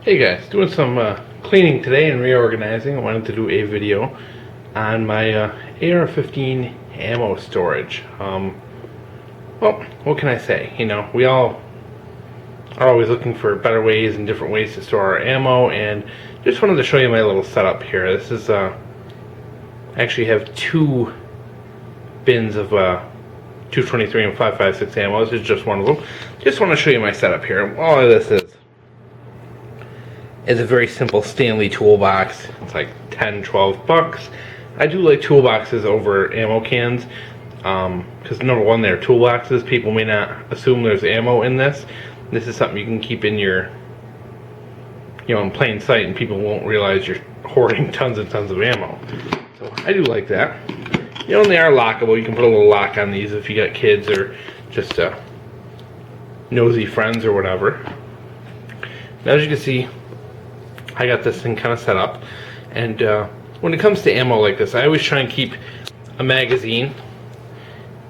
Hey guys, doing some cleaning today and reorganizing. I wanted to do a video on my AR15 ammo storage. Well, what can I say? You know, we all are always looking for better ways and different ways to store our ammo, and just wanted to show you my little setup here. This is, I actually have two bins of 223 and 5.56 ammo. This is just one of them. Just want to show you my setup here. All of this is a very simple Stanley toolbox. It's like 10-12 bucks. I do like toolboxes over ammo cans because number one, they're toolboxes. People may not assume there's ammo in this. This is something you can keep in your, in plain sight, and people won't realize you're hoarding tons and tons of ammo. So I do like that. And they are lockable. You can put a little lock on these if you got kids or just nosy friends or whatever. Now, as you can see, I got this thing kind of set up, and when it comes to ammo like this, I always try and keep a magazine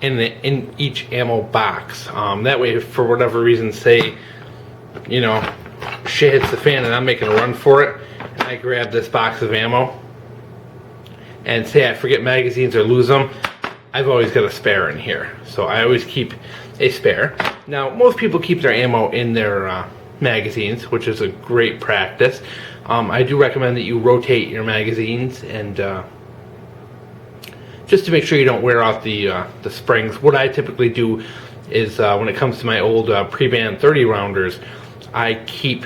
in each ammo box. That way, for whatever reason, say, shit hits the fan and I'm making a run for it, and I grab this box of ammo, and say I forget magazines or lose them, I've always got a spare in here. So I always keep a spare. Now, most people keep their ammo in their magazines, which is a great practice. I do recommend that you rotate your magazines, and just to make sure you don't wear out the springs. What I typically do is when it comes to my old pre-band 30 rounders, I keep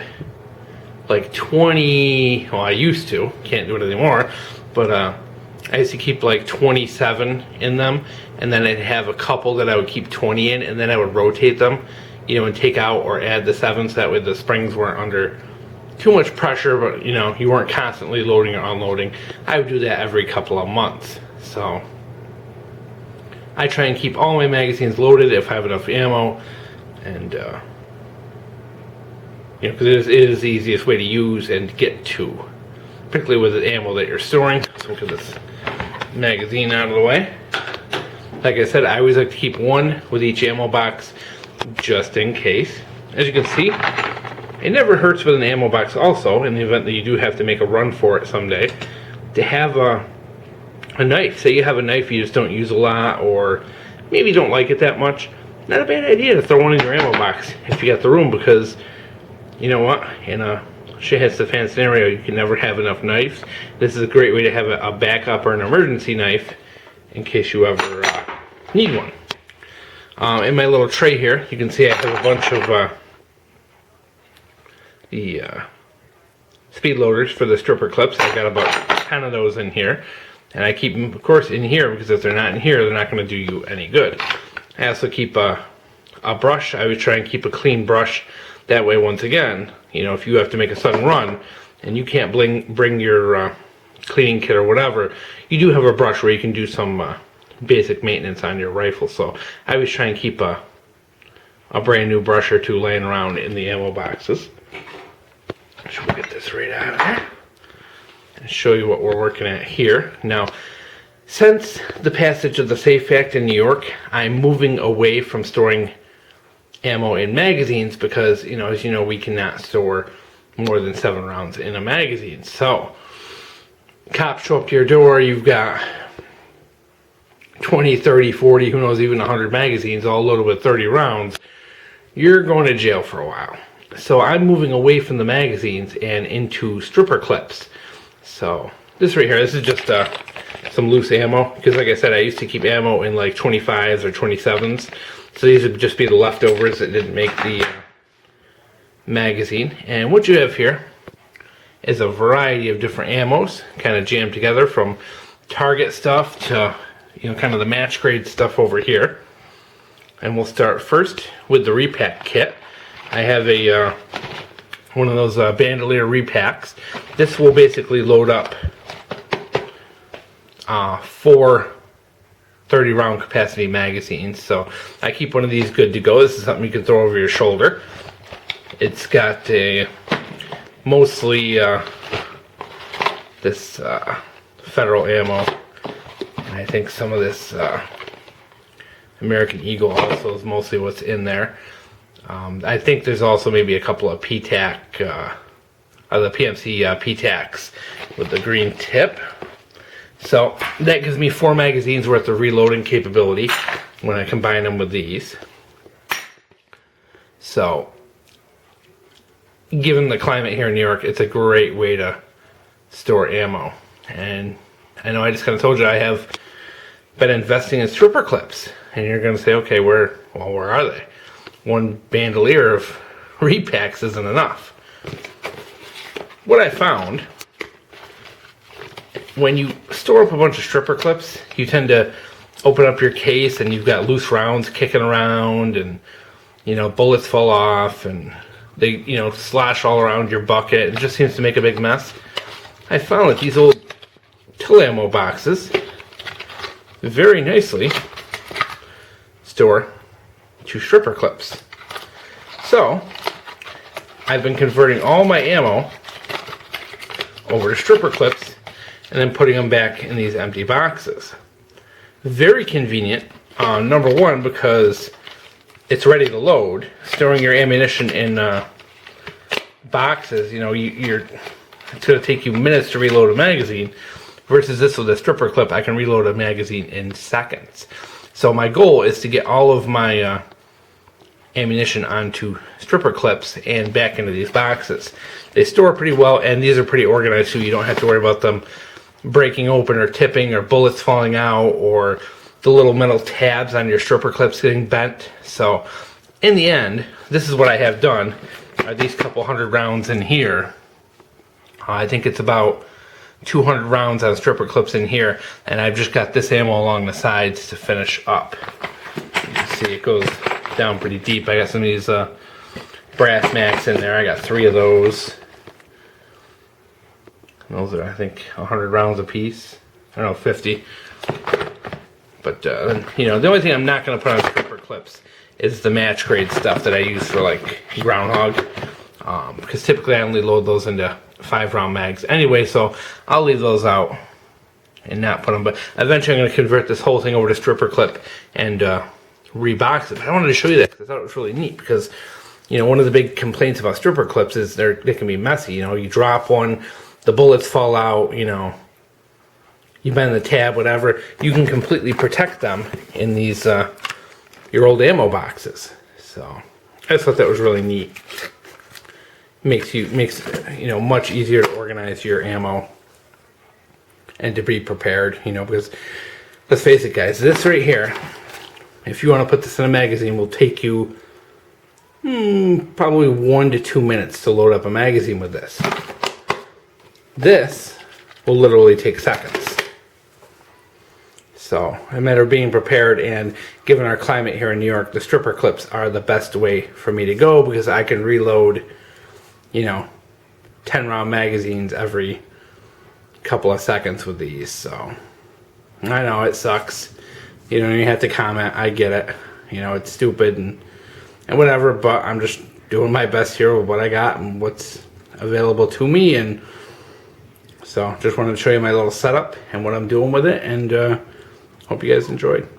like 20, well, I used to, can't do it anymore, but I used to keep like 27 in them, and then I'd have a couple that I would keep 20 in, and then I would rotate them, and take out or add the 7s. That way the springs weren't under too much pressure, but you weren't constantly loading or unloading. I would do that every couple of months. So I try and keep all my magazines loaded if I have enough ammo, and because it is the easiest way to use and get to, particularly with the ammo that you're storing. So we'll get this magazine out of the way. Like I said, I always like to keep one with each ammo box, just in case. As you can see, it never hurts with an ammo box also, in the event that you do have to make a run for it someday, to have a knife. Say you have a knife you just don't use a lot, or maybe you don't like it that much. Not a bad idea to throw one in your ammo box if you got the room, because you know what, in a shit hits the fan scenario, you can never have enough knives. This is a great way to have a backup or an emergency knife in case you ever need one. In my little tray here, you can see I have a bunch of the speed loaders for the stripper clips. I've got about 10 of those in here, and I keep them, of course, in here, because if they're not in here, they're not going to do you any good. I also keep a brush. I would try and keep a clean brush. That way, once again, if you have to make a sudden run and you can't bring your cleaning kit or whatever, you do have a brush where you can do some basic maintenance on your rifle. So I always try and keep a brand new brush or two laying around in the ammo boxes. So we'll get this right out of there and show you what we're working at here. Now, since the passage of the SAFE Act in New York, I'm moving away from storing ammo in magazines because, as you know, we cannot store more than 7 rounds in a magazine. So, cops show up to your door, you've got 20, 30, 40, who knows, even 100 magazines all loaded with 30 rounds. You're going to jail for a while. So I'm moving away from the magazines and into stripper clips. So this right here, this is just some loose ammo, because like I said, I used to keep ammo in like 25s or 27s. So these would just be the leftovers that didn't make the magazine. And what you have here is a variety of different ammos kind of jammed together, from Target stuff to kind of the match grade stuff over here. And we'll start first with the repack kit. I have a one of those bandolier repacks. This will basically load up 4 30 round capacity magazines. So I keep one of these good to go. This is something you can throw over your shoulder. It's got a mostly this Federal ammo, and I think some of this American Eagle also is mostly what's in there. I think there's also maybe a couple of PTAC the PMC P-Tacs with the green tip. So that gives me 4 magazines worth of reloading capability when I combine them with these. So given the climate here in New York, it's a great way to store ammo. And I know I just kind of told you I have been investing in stripper clips, and you're going to say, okay, where are they? One bandolier of repacks isn't enough. What I found, when you store up a bunch of stripper clips, you tend to open up your case and you've got loose rounds kicking around, and bullets fall off and they slosh all around your bucket. It just seems to make a big mess. I found that these old till ammo boxes very nicely store 2 stripper clips. So I've been converting all my ammo over to stripper clips and then putting them back in these empty boxes. Very convenient, number one, because it's ready to load. Storing your ammunition in boxes, it's going to take you minutes to reload a magazine, versus this with a stripper clip, I can reload a magazine in seconds. So my goal is to get all of my ammunition onto stripper clips and back into these boxes. They store pretty well, and these are pretty organized, so you don't have to worry about them breaking open or tipping or bullets falling out or the little metal tabs on your stripper clips getting bent. So in the end, this is what I have done. Are these couple hundred rounds in here. I think it's about 200 rounds on stripper clips in here, and I've just got this ammo along the sides to finish up. You can see it goes down pretty deep. I got some of these brass Macs in there. I got 3 of those. Those are, I think, 100 rounds a piece. I don't know, 50. But, the only thing I'm not going to put on stripper clips is the match grade stuff that I use for, like, groundhog. Because typically I only load those into 5-round mags anyway, so I'll leave those out and not put them. But eventually I'm going to convert this whole thing over to stripper clip and rebox it. But I wanted to show you that because I thought it was really neat, because, one of the big complaints about stripper clips is they can be messy. You drop one, the bullets fall out, you bend the tab, whatever. You can completely protect them in these your old ammo boxes. So I just thought that was really neat. Makes much easier to organize your ammo and to be prepared. Because let's face it, guys, this right here, if you want to put this in a magazine, will take you probably 1 to 2 minutes to load up a magazine with this. This will literally take seconds. So, a matter of being prepared, and given our climate here in New York, the stripper clips are the best way for me to go, because I can reload, 10-round magazines every couple of seconds with these. So, I know it sucks. You have to comment. I get it. It's stupid and whatever, but I'm just doing my best here with what I got and what's available to me. And so, just wanted to show you my little setup and what I'm doing with it, and hope you guys enjoyed.